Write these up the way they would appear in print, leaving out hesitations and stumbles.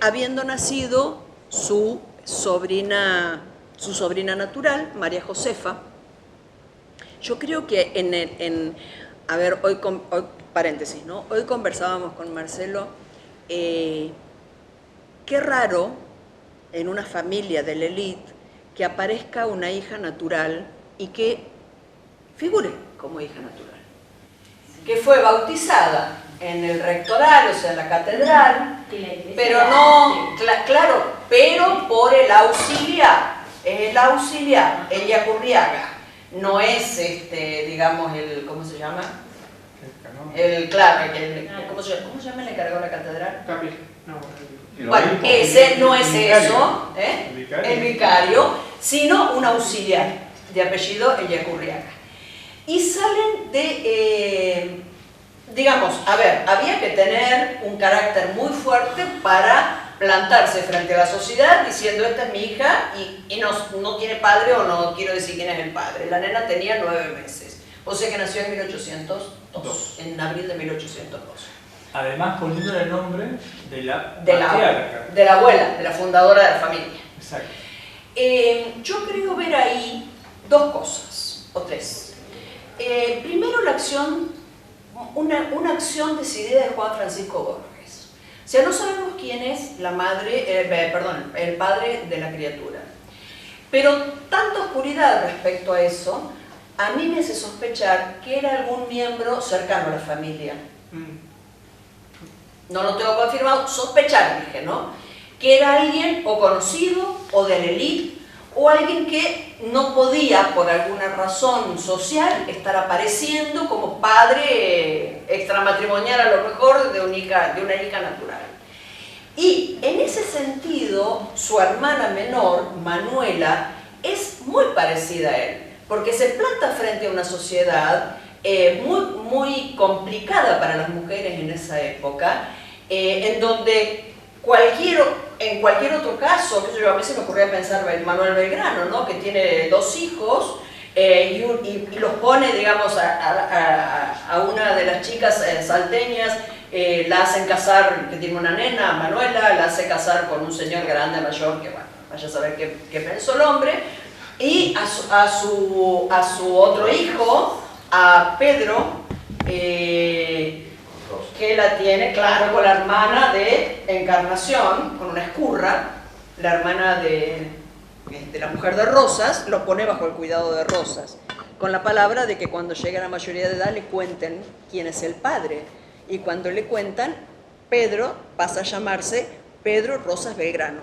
habiendo nacido su sobrina natural, María Josefa. Yo creo que a ver, hoy paréntesis, ¿no? Hoy conversábamos con Marcelo, qué raro en una familia de la élite que aparezca una hija natural y que figure como hija natural, que fue bautizada en el rectoral, o sea, en la catedral, pero no, claro, pero por el auxiliar, es el auxiliar, Ellacuría, no es, digamos, ¿cómo se llama? ¿Cómo se llama el encargado de la catedral? Bueno, ese no es eso, el vicario, sino un auxiliar de apellido Ellacuría. Y salen digamos, a ver, había que tener un carácter muy fuerte para plantarse frente a la sociedad diciendo esta es mi hija y no tiene padre o no quiero decir quién es el padre. La nena tenía 9 meses, o sea que nació en 1802, en abril de 1802. Además poniéndole el nombre de la abuela, de la fundadora de la familia. Exacto. Yo creo ver ahí dos cosas, o tres. Primero la acción, una acción decidida de Juan Francisco Borges. O sea, no sabemos quién es la madre, el padre de la criatura. Pero tanta oscuridad respecto a eso, a mí me hace sospechar que era algún miembro cercano a la familia. No lo tengo confirmado, sospechar, dije, ¿no? Que era alguien o conocido o de la élite, o alguien que no podía, por alguna razón social, estar apareciendo como padre extramatrimonial a lo mejor de una hija natural. Y en ese sentido, su hermana menor, Manuela, es muy parecida a él, porque se planta frente a una sociedad muy complicada para las mujeres en esa época, en donde en cualquier otro caso, que a mí se me ocurría pensar en Manuel Belgrano, ¿no? Que tiene 2 hijos y los pone, digamos, a una de las chicas salteñas, la hacen casar, que tiene una nena, Manuela, la hace casar con un señor grande, mayor, que bueno, vaya a saber qué pensó el hombre, y a su otro hijo, a Pedro, que la tiene, claro, con la hermana de Encarnación, con una escurra, la hermana de la mujer de Rosas, lo pone bajo el cuidado de Rosas, con la palabra de que cuando llegue a la mayoría de edad le cuenten quién es el padre, y cuando le cuentan, Pedro pasa a llamarse Pedro Rosas Belgrano,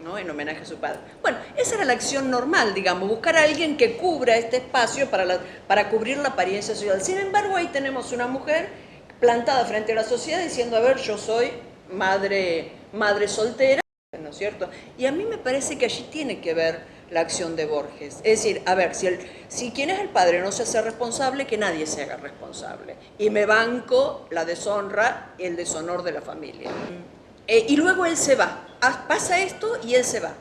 ¿no? En homenaje a su padre. Bueno, esa era la acción normal, digamos, buscar a alguien que cubra este espacio para cubrir la apariencia social. Sin embargo, ahí tenemos una mujer plantada frente a la sociedad diciendo, a ver, yo soy madre soltera, ¿no es cierto? Y a mí me parece que allí tiene que ver la acción de Borges. Es decir, a ver, si quien es el padre no se hace responsable, que nadie se haga responsable. Y me banco la deshonra y el deshonor de la familia. Y luego él se va. Pasa esto y él se va.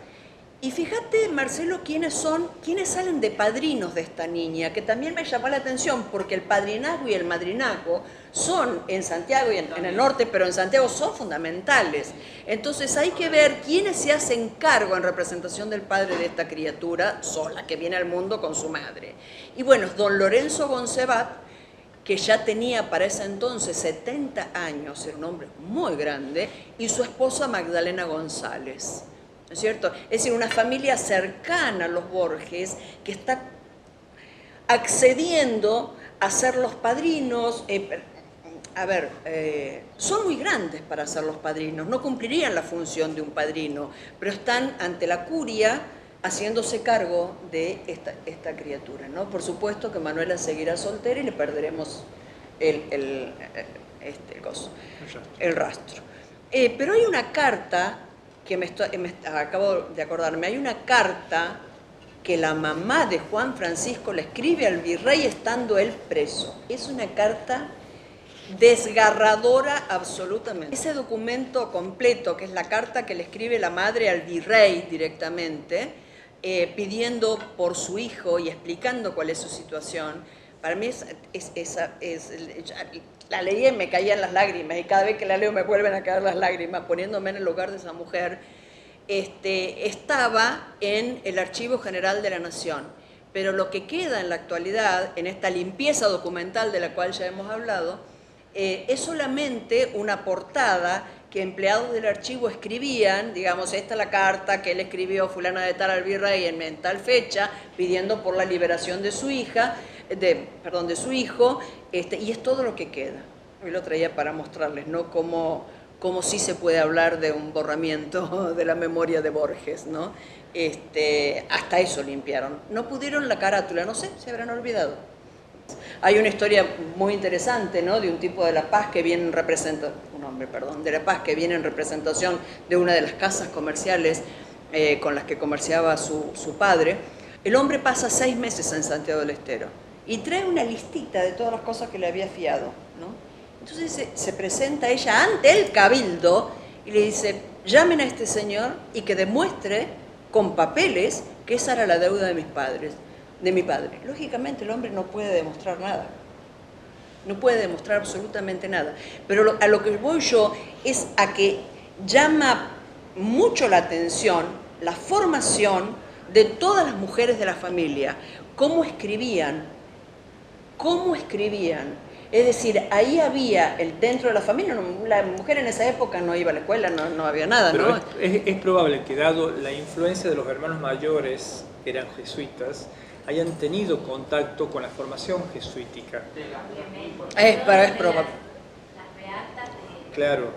Y fíjate, Marcelo, quiénes salen de padrinos de esta niña, que también me llamó la atención, porque el padrinazgo y el madrinazgo son en Santiago y en el norte, pero en Santiago son fundamentales. Entonces hay que ver quiénes se hacen cargo en representación del padre de esta criatura sola, que viene al mundo con su madre. Y bueno, don Lorenzo Goncebat, que ya tenía para ese entonces 70 años, era un hombre muy grande, y su esposa Magdalena González. ¿No es cierto? Es decir, una familia cercana a los Borges que está accediendo a ser los padrinos. Son muy grandes para ser los padrinos, no cumplirían la función de un padrino, pero están ante la curia haciéndose cargo de esta criatura, ¿no? Por supuesto que Manuela seguirá soltera y le perderemos el rastro. Pero hay una carta que acabo de acordarme, hay una carta que la mamá de Juan Francisco le escribe al virrey estando él preso. Es una carta desgarradora absolutamente. Ese documento completo, que es la carta que le escribe la madre al virrey directamente, pidiendo por su hijo y explicando cuál es su situación, para mí la leí y me caían las lágrimas, y cada vez que la leo me vuelven a caer las lágrimas, poniéndome en el lugar de esa mujer. Estaba en el Archivo General de la Nación, pero lo que queda en la actualidad, en esta limpieza documental de la cual ya hemos hablado, es solamente una portada que empleados del archivo escribían, digamos, esta es la carta que él escribió fulana de tal al virrey en tal fecha, pidiendo por la liberación de su hija, de su hijo, y es todo lo que queda. Hoy lo traía para mostrarles, ¿no?, cómo sí se puede hablar de un borramiento de la memoria de Borges, ¿no? Hasta eso limpiaron. No pudieron la carátula, no sé, se habrán olvidado. Hay una historia muy interesante, ¿no?, de un tipo de La Paz que viene en representación, de La Paz que viene en representación de una de las casas comerciales con las que comerciaba su padre. El hombre pasa 6 meses en Santiago del Estero y trae una listita de todas las cosas que le había fiado, ¿no? Entonces se presenta ella ante el cabildo y le dice, llamen a este señor y que demuestre con papeles que esa era la deuda de mi padre. Lógicamente el hombre no puede demostrar nada, no puede demostrar absolutamente nada, pero a lo que voy yo es a que llama mucho la atención la formación de todas las mujeres de la familia, cómo escribían. Es decir, ahí había, dentro de la familia, la mujer en esa época no iba a la escuela, no había nada, pero ¿no? Es probable que, dado la influencia de los hermanos mayores, que eran jesuitas, hayan tenido contacto con la formación jesuítica. Es probable. Claro.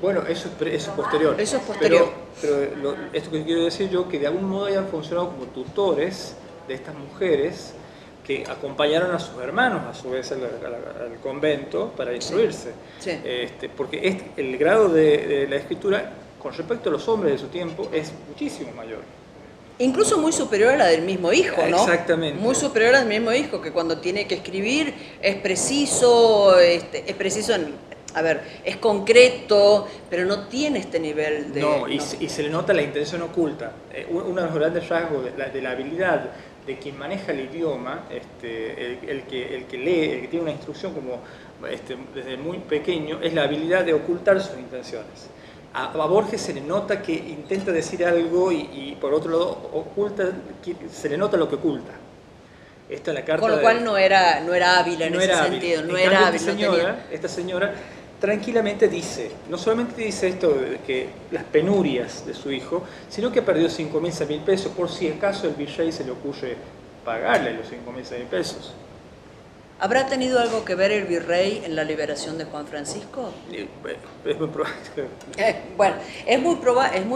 Bueno, eso es posterior. Eso es posterior. Pero esto que quiero decir yo, que de algún modo hayan funcionado como tutores de estas mujeres que acompañaron a sus hermanos, a su vez, al convento para instruirse. Sí. Porque el grado de la escritura, con respecto a los hombres de su tiempo, es muchísimo mayor. Incluso muy superior a la del mismo hijo, ¿no? Exactamente. Muy superior al mismo hijo, que cuando tiene que escribir es preciso, es concreto, pero no tiene este nivel de... No, y se le nota la intención oculta. Uno de los grandes rasgos de la habilidad de quien maneja el idioma, el que lee, el que tiene una instrucción como desde muy pequeño, es la habilidad de ocultar sus intenciones. A Borges se le nota que intenta decir algo y por otro lado se le nota lo que oculta. Esta es la carta. Con lo cual no era hábil en ese sentido, no era hábil. Esta señora tranquilamente dice, no solamente dice esto de que las penurias de su hijo, sino que perdió 5.000, 6.000 pesos, por si acaso el virrey se le ocurre pagarle los 5.000, 6.000 pesos. ¿Habrá tenido algo que ver el virrey en la liberación de Juan Francisco? Es muy probable. Bueno, es muy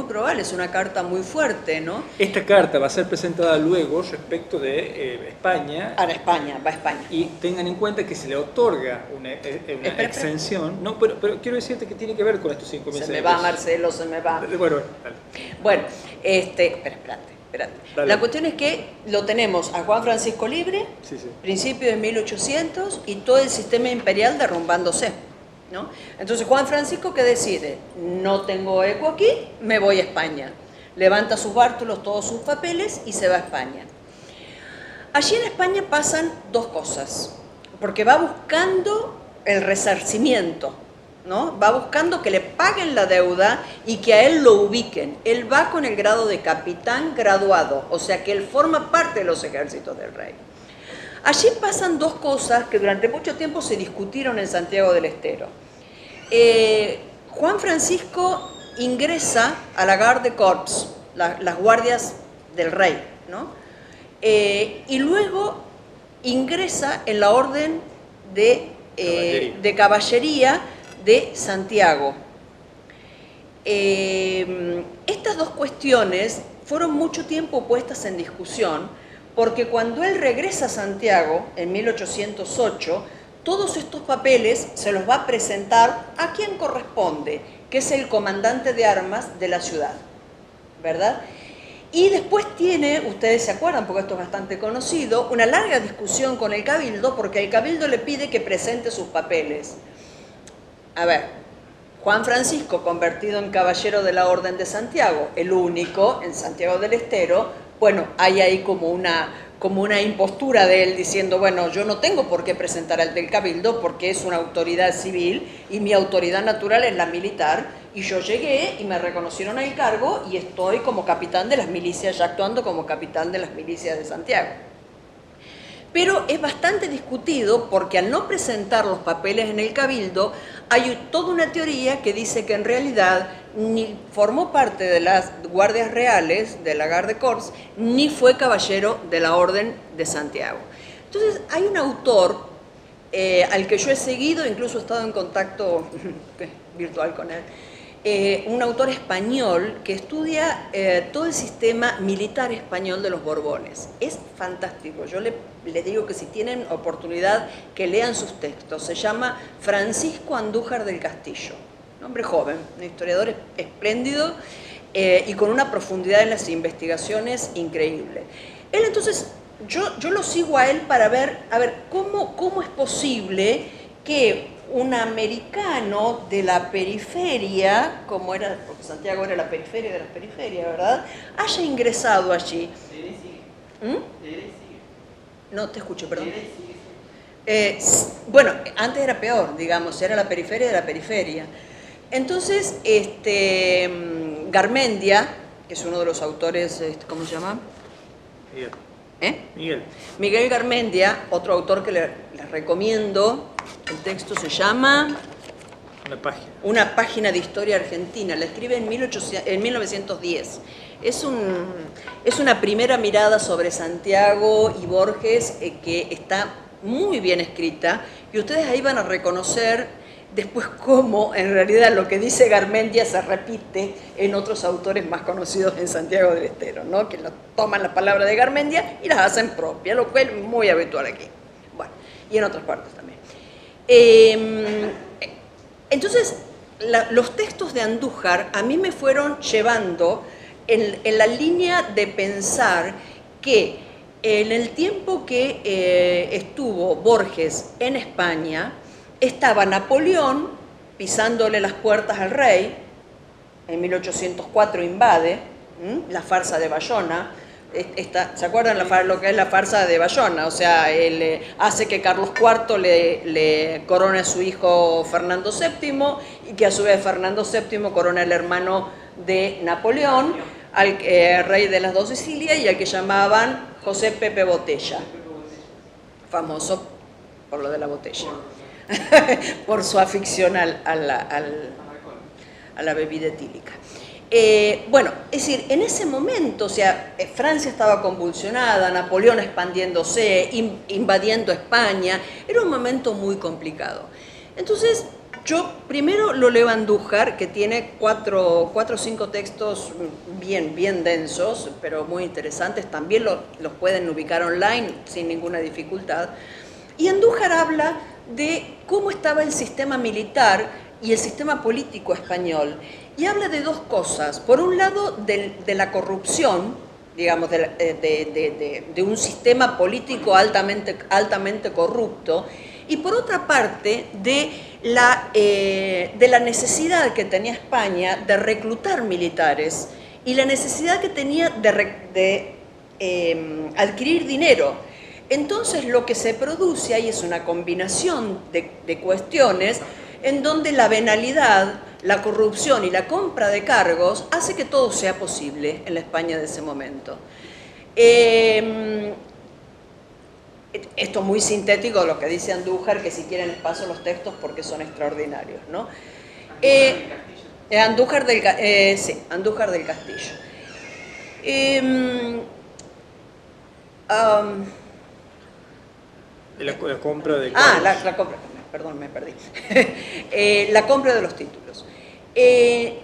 probable, es una carta muy fuerte, ¿no? Esta carta va a ser presentada luego respecto de España. Va a España. Y tengan en cuenta que se le otorga una exención. No, pero quiero decirte que tiene que ver con estos 5.000 pesos. Se me va, Marcelo, se me va. Bueno, dale. Bueno, espérate. Dale. La cuestión es que lo tenemos a Juan Francisco libre, sí. principio de 1800, y todo el sistema imperial derrumbándose, ¿no? Entonces Juan Francisco, ¿qué decide? No tengo eco aquí, me voy a España. Levanta sus bártulos, todos sus papeles y se va a España. Allí en España pasan dos cosas, porque va buscando el resarcimiento, ¿no? Va buscando que le paguen la deuda y que a él lo ubiquen. Él va con el grado de capitán graduado, o sea que él forma parte de los ejércitos del rey. Allí pasan dos cosas que durante mucho tiempo se discutieron en Santiago del Estero. Juan Francisco ingresa a la Garde Corps, las guardias del rey, ¿no? Y luego ingresa en la orden de caballería de Santiago. Estas dos cuestiones fueron mucho tiempo puestas en discusión, porque cuando él regresa a Santiago en 1808, todos estos papeles se los va a presentar a quien corresponde, que es el comandante de armas de la ciudad, ¿verdad? Y después tiene, ustedes se acuerdan, porque esto es bastante conocido, una larga discusión con el cabildo, porque el cabildo le pide que presente sus papeles. A ver, Juan Francisco, convertido en caballero de la Orden de Santiago, el único en Santiago del Estero, bueno, hay ahí como una como una impostura de él diciendo, bueno, yo no tengo por qué presentar al del Cabildo porque es una autoridad civil y mi autoridad natural es la militar, y yo llegué y me reconocieron el cargo y estoy como capitán de las milicias, ya actuando como capitán de las milicias de Santiago. Pero es bastante discutido porque al no presentar los papeles en el Cabildo hay toda una teoría que dice que en realidad ni formó parte de las guardias reales, de la Garde Corps, ni fue caballero de la Orden de Santiago. Entonces hay un autor al que yo he seguido, incluso he estado en contacto virtual con él, un autor español que estudia todo el sistema militar español de los Borbones. Es fantástico, yo les digo que si tienen oportunidad que lean sus textos. Se llama Francisco Andújar del Castillo, un hombre joven, un historiador espléndido y con una profundidad en las investigaciones increíble. Él entonces, yo lo sigo a él para ver, a ver, cómo es posible que un americano de la periferia, como era, porque Santiago era la periferia de las periferias, ¿verdad?, haya ingresado allí. No te escucho, perdón. Bueno, antes era peor, digamos, era la periferia de la periferia. Entonces, Garmendia, que es uno de los autores, ¿cómo se llama? Miguel Garmendia, otro autor que les recomiendo, el texto se llama Una página de historia argentina, la escribe en 1910. Es una primera mirada sobre Santiago y Borges que está muy bien escrita, y ustedes ahí van a reconocer después cómo en realidad lo que dice Garmendia se repite en otros autores más conocidos en Santiago del Estero, ¿no?, que toman la palabra de Garmendia y las hacen propia, lo cual es muy habitual aquí. Bueno, y en otras partes también. Entonces, los textos de Andújar a mí me fueron llevando en la línea de pensar que en el tiempo que estuvo Borges en España, estaba Napoleón pisándole las puertas al rey, en 1804 invade, la farsa de Bayona. ¿Se acuerdan lo que es la farsa de Bayona? O sea, él hace que Carlos IV le corone a su hijo Fernando VII, y que a su vez Fernando VII corona al hermano de Napoleón, al rey de las dos Sicilias, y al que llamaban José Pepe Botella, famoso por lo de la botella, por su afición a la bebida etílica. Bueno, es decir, en ese momento, o sea, Francia estaba convulsionada, Napoleón expandiéndose, invadiendo España, era un momento muy complicado. Entonces, yo primero lo leo a Andújar, que tiene cuatro o cinco textos bien densos, pero muy interesantes, también los pueden ubicar online sin ninguna dificultad. Y Andújar habla de cómo estaba el sistema militar y el sistema político español, y habla de dos cosas. Por un lado, de la corrupción, digamos, de un sistema político altamente corrupto, y por otra parte, de la necesidad que tenía España de reclutar militares y la necesidad que tenía de adquirir dinero. Entonces lo que se produce ahí es una combinación de cuestiones en donde la venalidad, la corrupción y la compra de cargos hace que todo sea posible en la España de ese momento. Esto es muy sintético lo que dice Andújar, que si quieren les paso los textos porque son extraordinarios, ¿no? Andújar del Castillo. La compra de... la compra, perdón, me perdí. La compra de los títulos. Es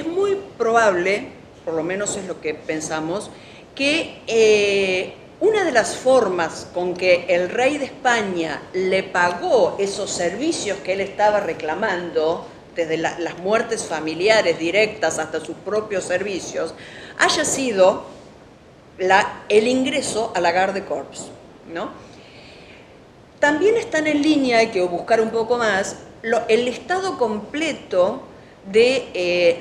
muy probable, por lo menos es lo que pensamos, que una de las formas con que el rey de España le pagó esos servicios que él estaba reclamando, desde las muertes familiares directas hasta sus propios servicios, haya sido el ingreso a la Garde Corps, ¿no? También están en línea, hay que buscar un poco más, el listado completo desde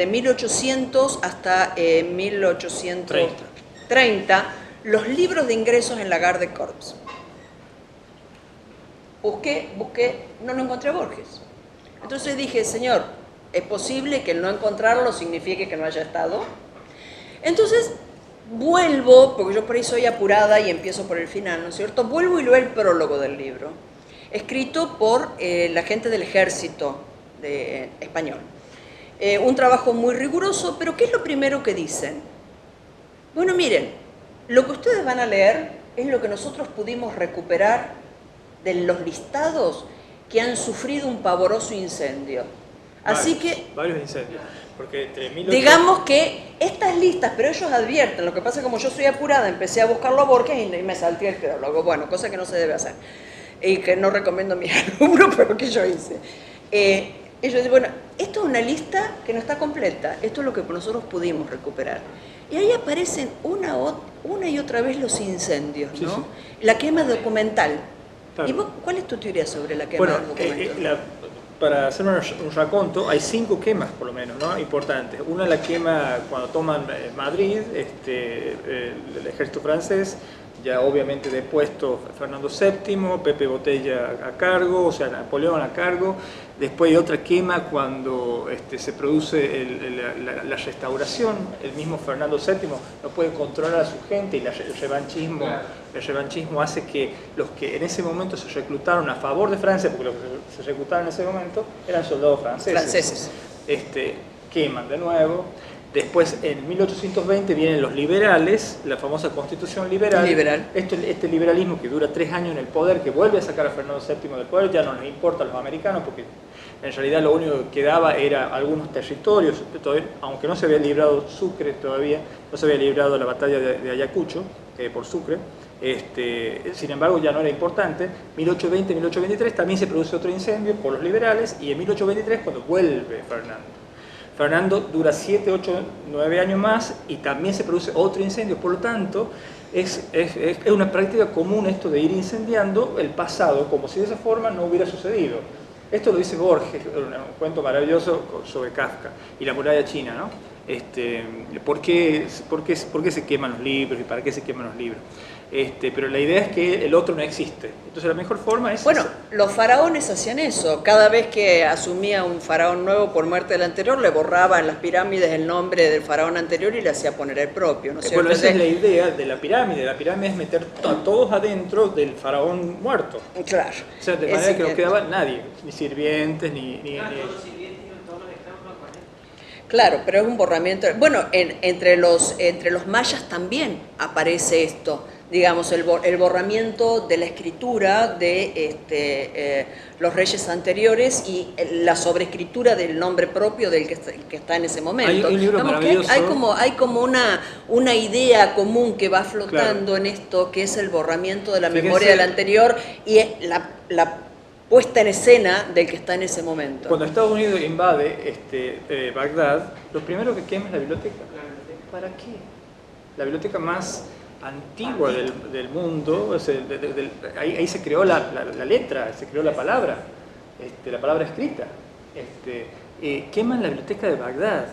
1800 hasta 1830 los libros de ingresos en la Garde Corps. Busqué, no encontré a Borges. Entonces dije, señor, ¿es posible que el no encontrarlo signifique que no haya estado? Entonces vuelvo, porque yo por ahí soy apurada y empiezo por el final, ¿no es cierto? Vuelvo y leo el prólogo del libro, escrito por la gente del ejército español. Un trabajo muy riguroso, pero ¿qué es lo primero que dicen? Bueno, miren, lo que ustedes van a leer es lo que nosotros pudimos recuperar de los listados que han sufrido un pavoroso incendio. Así que... Varios incendios. Porque entre digamos que estas listas, pero ellos advierten, lo que pasa es que como yo soy apurada, empecé a buscarlo a Borges y me salté el prólogo. Bueno, cosa que no se debe hacer. Y que no recomiendo a mis alumnos, pero que yo hice. Ellos dicen, bueno, esto es una lista que no está completa, esto es lo que nosotros pudimos recuperar. Y ahí aparecen una y otra vez los incendios, ¿no? Sí, sí. La quema documental. Claro. ¿Y vos, cuál es tu teoría sobre la quema documental? Para hacer un raconto, hay 5 quemas por lo menos, ¿no? Importantes. Una es la quema cuando toman Madrid, el ejército francés, ya obviamente depuesto Fernando VII, Pepe Botella a cargo, o sea, Napoleón a cargo. Después hay otra quema cuando se produce la restauración. El mismo Fernando VII no puede controlar a su gente y el revanchismo hace que los que en ese momento se reclutaron a favor de Francia, porque los que se reclutaron en ese momento eran soldados franceses. Queman de nuevo. Después, en 1820, vienen los liberales, la famosa Constitución liberal. Este liberalismo que dura 3 años en el poder, que vuelve a sacar a Fernando VII del poder, ya no les importa a los americanos, porque en realidad lo único que quedaba era algunos territorios, aunque no se había librado Sucre todavía, no se había librado la batalla de Ayacucho, por Sucre. Sin embargo, ya no era importante. 1820-1823 también se produce otro incendio por los liberales, y en 1823 cuando vuelve Fernando dura 7, 8, 9 años más y también se produce otro incendio. Por lo tanto, es una práctica común esto de ir incendiando el pasado como si de esa forma no hubiera sucedido. Esto lo dice Borges, un cuento maravilloso sobre Kafka y la muralla china, ¿no? ¿Por qué se queman los libros y para qué se queman los libros? Pero la idea es que el otro no existe. Entonces la mejor forma es... Bueno, los faraones hacían eso. Cada vez que asumía un faraón nuevo por muerte del anterior, le borraba en las pirámides el nombre del faraón anterior y le hacía poner el propio, ¿no es cierto? Bueno, esa es la idea de la pirámide. La pirámide es meter a todos adentro del faraón muerto. Claro. O sea, de manera que no quedaba nadie, ni sirvientes, ni... Claro, pero es un borramiento. Bueno, entre los mayas también aparece esto, digamos, el borramiento de la escritura de los reyes anteriores y la sobreescritura del nombre propio del que está en ese momento. Hay un libro maravilloso. Hay como una idea común que va flotando, claro, en esto, que es el borramiento de la memoria del anterior y la puesta en escena del que está en ese momento. Cuando Estados Unidos invade Bagdad, lo primero que quema es la biblioteca. ¿Para qué? La biblioteca más antigua del mundo, ahí se creó la letra, se creó la palabra escrita. Queman la biblioteca de Bagdad,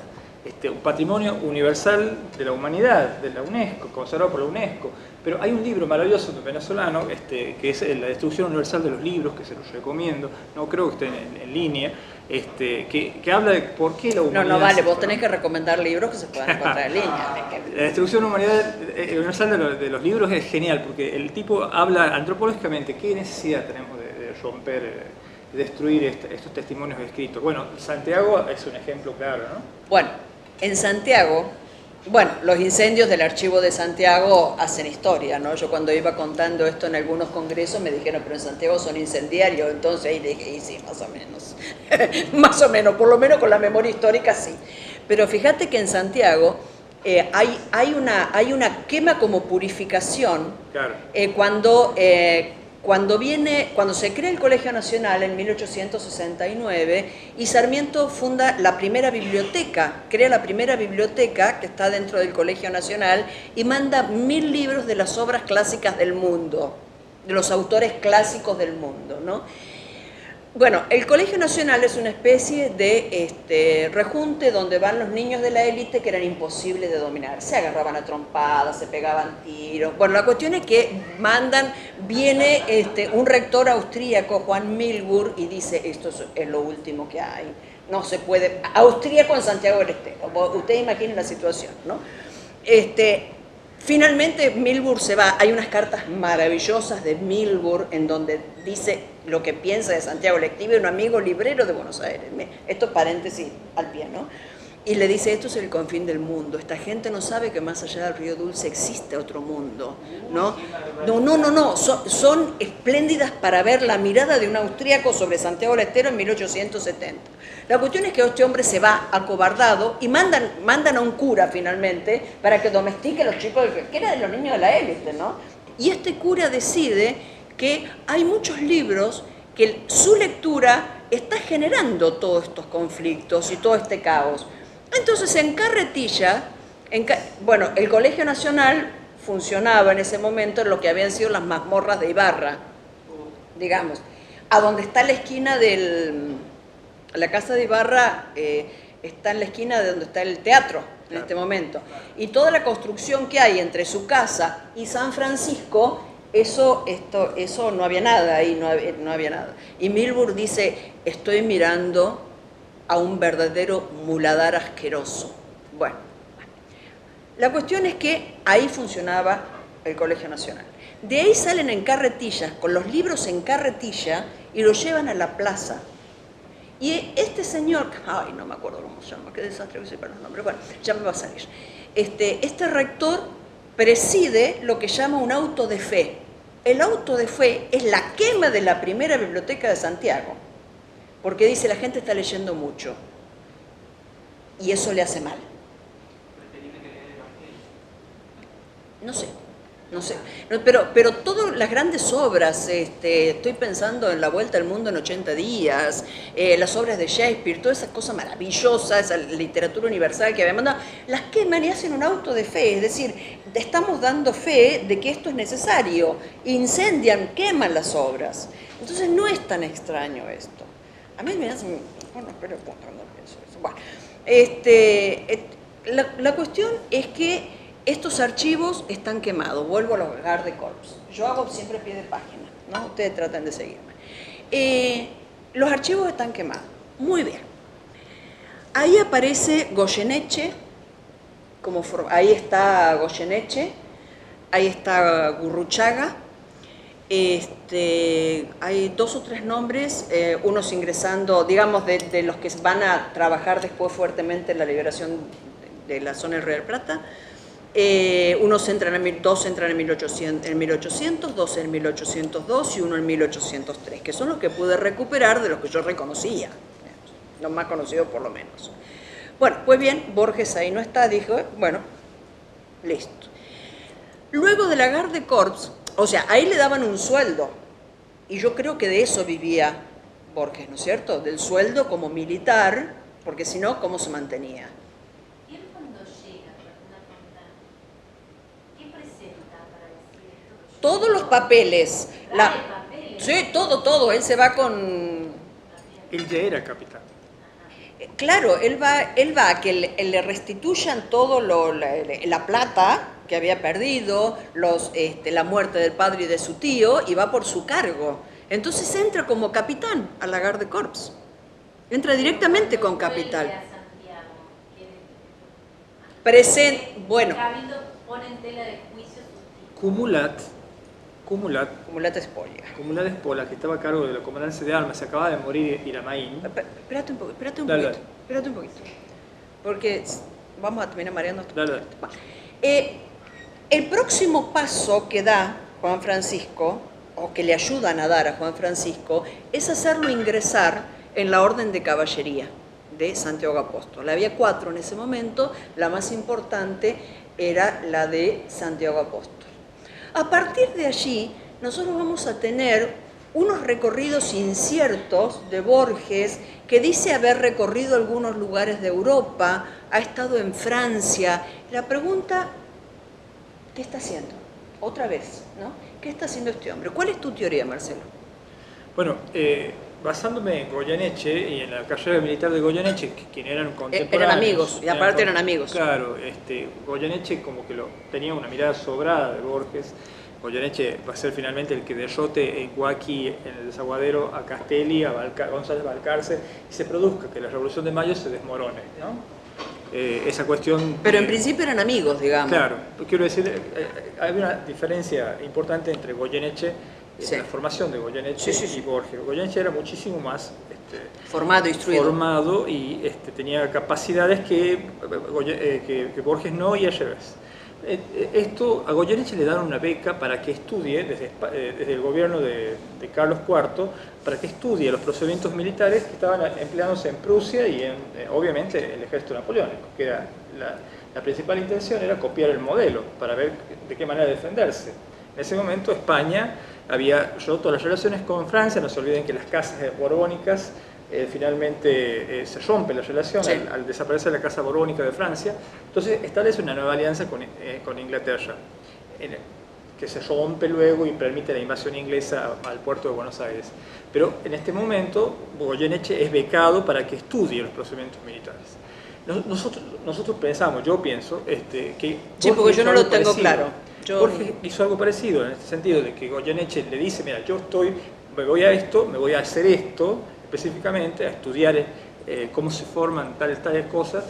un patrimonio universal de la humanidad, de la UNESCO, conservado por la UNESCO. Pero hay un libro maravilloso venezolano, que es La destrucción universal de los libros, que se los recomiendo, no creo que esté en línea, que habla de por qué la humanidad... No vale, vos tenés que recomendar libros que se puedan encontrar en línea. La destrucción universal de los libros es genial, porque el tipo habla antropológicamente qué necesidad tenemos de romper, de destruir estos testimonios escritos. Bueno, Santiago es un ejemplo claro, ¿no? Bueno, en Santiago... Bueno, los incendios del archivo de Santiago hacen historia, ¿no? Yo cuando iba contando esto en algunos congresos me dijeron, pero en Santiago son incendiarios, entonces ahí dije, y sí, más o menos, más o menos, por lo menos con la memoria histórica sí. Pero fíjate que en Santiago hay una quema como purificación, claro, cuando se crea el Colegio Nacional en 1869 y Sarmiento funda la primera biblioteca, crea la primera biblioteca que está dentro del Colegio Nacional y manda 1000 libros de las obras clásicas del mundo, de los autores clásicos del mundo, ¿no? Bueno, el Colegio Nacional es una especie de rejunte donde van los niños de la élite que eran imposibles de dominar. Se agarraban a trompadas, se pegaban tiros. Bueno, la cuestión es que viene un rector austríaco, Juan Milburg, y dice, esto es lo último que hay. No se puede, austríaco en Santiago del Estero. Ustedes imaginen la situación, ¿no? Finalmente Milburg se va, hay unas cartas maravillosas de Milburg en donde dice lo que piensa de Santiago, le escribe un amigo librero de Buenos Aires, esto paréntesis al pie, ¿no? Y le dice, esto es el confín del mundo, esta gente no sabe que más allá del río Dulce existe otro mundo, ¿no? No, son espléndidas para ver la mirada de un austríaco sobre Santiago del Estero en 1870. La cuestión es que este hombre se va acobardado y mandan a un cura finalmente para que domestique a los chicos, que era de los niños de la élite, ¿no? Y este cura decide que hay muchos libros que su lectura está generando todos estos conflictos y todo este caos. Entonces en Carretilla, bueno, el Colegio Nacional funcionaba en ese momento en lo que habían sido las mazmorras de Ibarra, digamos, a donde está la esquina la casa de Ibarra está en la esquina de donde está el teatro en este momento. Y toda la construcción que hay entre su casa y San Francisco, eso no había nada ahí, no había nada. Y Milburg dice, estoy mirando a un verdadero muladar asqueroso. Bueno, la cuestión es que ahí funcionaba el Colegio Nacional. De ahí salen en carretillas, con los libros en carretilla, y los llevan a la plaza. Y este señor, ay, no me acuerdo cómo se llama, qué desastre que soy para los nombres, bueno, ya me va a salir. Este rector preside lo que llama un auto de fe. El auto de fe es la quema de la primera biblioteca de Santiago, porque dice, la gente está leyendo mucho, y eso le hace mal. No sé. Pero todas las grandes obras, estoy pensando en La Vuelta al Mundo en 80 días, las obras de Shakespeare, todas esas cosas maravillosas, esa literatura universal que había mandado, las queman y hacen un auto de fe, es decir, estamos dando fe de que esto es necesario, incendian, queman las obras. Entonces no es tan extraño esto. A mí me hace, bueno, pero no pienso eso. Bueno, la cuestión es que estos archivos están quemados. Vuelvo a los Garde Corps. Yo hago siempre pie de página, ¿no? Ustedes tratan de seguirme. Los archivos están quemados. Muy bien. Ahí aparece Goyeneche, ahí está Goyeneche, ahí está Gurruchaga. Hay 2 o 3 nombres, unos ingresando, digamos, de los que van a trabajar después fuertemente en la liberación de la zona del Río de la Plata. Dos entran en 1800, 2 en 1802 y uno en 1803, que son los que pude recuperar de los que yo reconocía, los más conocidos por lo menos. Bueno, pues bien, Borges ahí no está, dijo, bueno, listo. Luego de la Garde Corps, o sea, ahí le daban un sueldo, y yo creo que de eso vivía Borges, ¿no es cierto? Del sueldo como militar, porque si no, ¿cómo se mantenía? Todos los papeles. Sí, todo. Él se va con... Él ya era capitán. Claro, él va a que le restituyan todo la plata que había perdido, la muerte del padre y de su tío, y va por su cargo. Entonces entra como capitán a la Garde Corps. Entra directamente con capital. Bueno. Cumulat Espola, que estaba a cargo de la comandancia de armas, se acaba de morir Iramaín. Espérate un poquito, porque vamos a terminar mareando. El próximo paso que da Juan Francisco, o que le ayudan a dar a Juan Francisco, es hacerlo ingresar en la Orden de Caballería de Santiago Apóstol. Había 4 en ese momento, la más importante era la de Santiago Apóstol. A partir de allí, nosotros vamos a tener unos recorridos inciertos de Borges, que dice haber recorrido algunos lugares de Europa, ha estado en Francia. La pregunta, ¿qué está haciendo? Otra vez, ¿no? ¿Qué está haciendo este hombre? ¿Cuál es tu teoría, Marcelo? Bueno, basándome en Goyeneche y en la carrera militar de Goyeneche, quien eran contemporáneos. Eran amigos, y aparte eran amigos. Claro, Goyeneche como que tenía una mirada sobrada de Borges. Goyeneche va a ser finalmente el que derrote en Huaki, en el desaguadero, a Castelli, a González Balcarce, y se produzca que la Revolución de Mayo se desmorone, ¿no? Esa cuestión... Pero en principio eran amigos, digamos. Claro, quiero decir, hay una diferencia importante entre Goyeneche, Sí. la formación de Goyeneche y Borges. Goyeneche era muchísimo más formado, instruido. Formado y tenía capacidades que Borges no, y al revés. Esto a Goyeneche le dan una beca para que estudie desde el gobierno de Carlos IV, para que estudie los procedimientos militares que estaban empleándose en Prusia y obviamente el ejército napoleónico, que era la principal intención era copiar el modelo para ver de qué manera defenderse. En ese momento España había roto las relaciones con Francia. No se olviden que las casas borbónicas finalmente se rompe la relación al desaparecer la Casa Borbónica de Francia. Entonces establece una nueva alianza con Inglaterra, que se rompe luego y permite la invasión inglesa al puerto de Buenos Aires. Pero en este momento Goyeneche es becado para que estudie los procedimientos militares. Nosotros pensamos, yo pienso, que... Sí, porque yo no lo tengo claro. Borges hizo algo parecido en este sentido, de que Goyeneche le dice, mira, me voy a hacer esto específicamente, a estudiar cómo se forman tales cosas,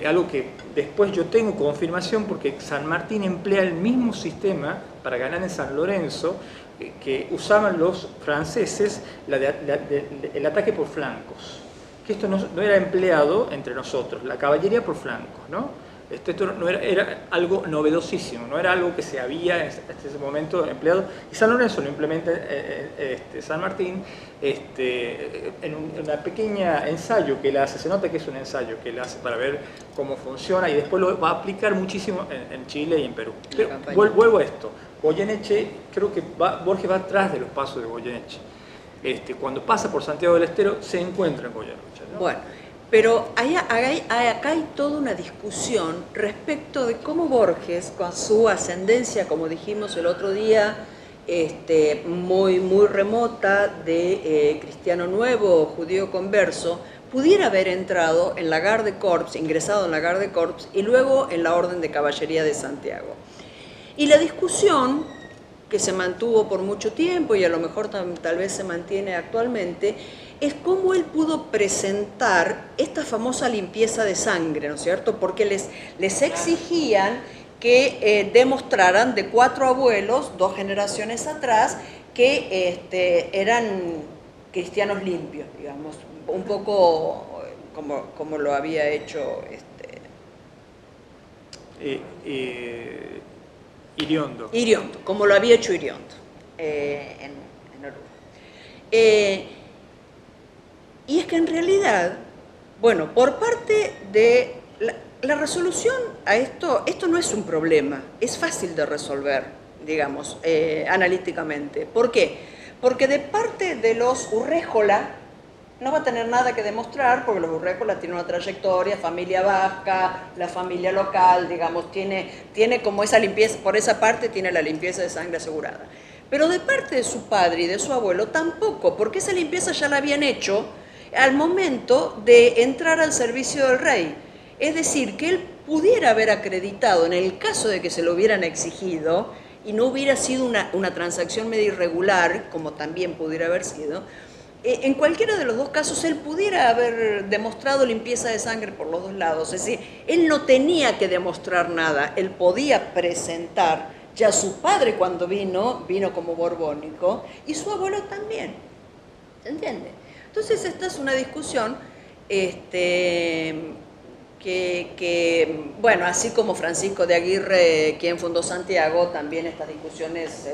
algo que después yo tengo confirmación porque San Martín emplea el mismo sistema para ganar en San Lorenzo que usaban los franceses, el ataque por flancos, que esto no era empleado entre nosotros, la caballería por flancos, ¿no? Esto no era algo novedosísimo, no era algo que se había hasta ese momento empleado, y San Lorenzo lo implementa San Martín en una pequeña ensayo que él hace. Se nota que es un ensayo que él hace para ver cómo funciona, y después lo va a aplicar muchísimo en Chile y en Perú. Pero vuelvo a esto, Goyeneche, creo que Borges va atrás de los pasos de Goyeneche. Cuando pasa por Santiago del Estero se encuentra en Goyeneche, ¿no? Bueno, pero acá hay toda una discusión respecto de cómo Borges, con su ascendencia, como dijimos el otro día, muy remota de cristiano nuevo, judío converso, pudiera haber entrado en la Garde Corps, ingresado en la Garde Corps y luego en la Orden de Caballería de Santiago. Y la discusión, que se mantuvo por mucho tiempo y a lo mejor tal vez se mantiene actualmente, es cómo él pudo presentar esta famosa limpieza de sangre, ¿no es cierto? Porque les exigían que demostraran de 4 abuelos, 2 generaciones atrás, que eran cristianos limpios, digamos, un poco como lo había hecho Iriondo, como lo había hecho Iriondo en Oruro. Y es que en realidad, bueno, por parte de la resolución a esto no es un problema, es fácil de resolver, digamos, analíticamente. ¿Por qué? Porque de parte de los Urréjola no va a tener nada que demostrar, porque los Urréjola tienen una trayectoria, familia vasca, la familia local, digamos, tiene como esa limpieza, por esa parte tiene la limpieza de sangre asegurada. Pero de parte de su padre y de su abuelo tampoco, porque esa limpieza ya la habían hecho al momento de entrar al servicio del rey. Es decir, que él pudiera haber acreditado, en el caso de que se lo hubieran exigido, y no hubiera sido una transacción medio irregular, como también pudiera haber sido, en cualquiera de los dos casos él pudiera haber demostrado limpieza de sangre por los dos lados. Es decir, él no tenía que demostrar nada, él podía presentar. Ya su padre cuando vino como borbónico, y su abuelo también. ¿Se entiende? Entonces esta es una discusión que, bueno, así como Francisco de Aguirre, quien fundó Santiago, también estas discusiones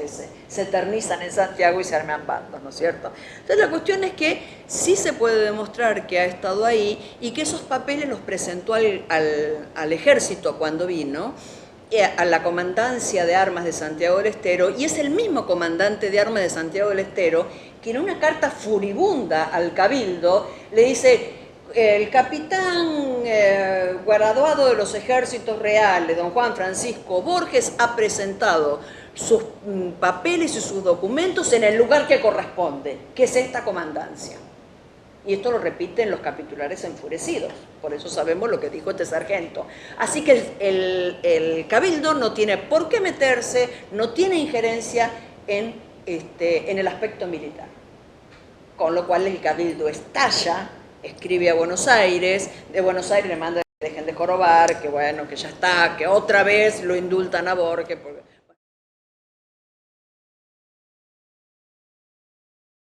se eternizan en Santiago y se arman bandos, ¿no es cierto? Entonces la cuestión es que sí se puede demostrar que ha estado ahí y que esos papeles los presentó al ejército cuando vino, a la comandancia de armas de Santiago del Estero, y es el mismo comandante de armas de Santiago del Estero que en una carta furibunda al Cabildo le dice: el capitán graduado de los ejércitos reales, don Juan Francisco Borges, ha presentado sus papeles y sus documentos en el lugar que corresponde, que es esta comandancia. Y esto lo repiten los capitulares enfurecidos, por eso sabemos lo que dijo este sargento. Así que el cabildo no tiene por qué meterse, no tiene injerencia en el aspecto militar. Con lo cual el cabildo estalla, escribe a Buenos Aires, de Buenos Aires le manda que dejen de jorobar, que bueno, que ya está, que otra vez lo indultan a Borges.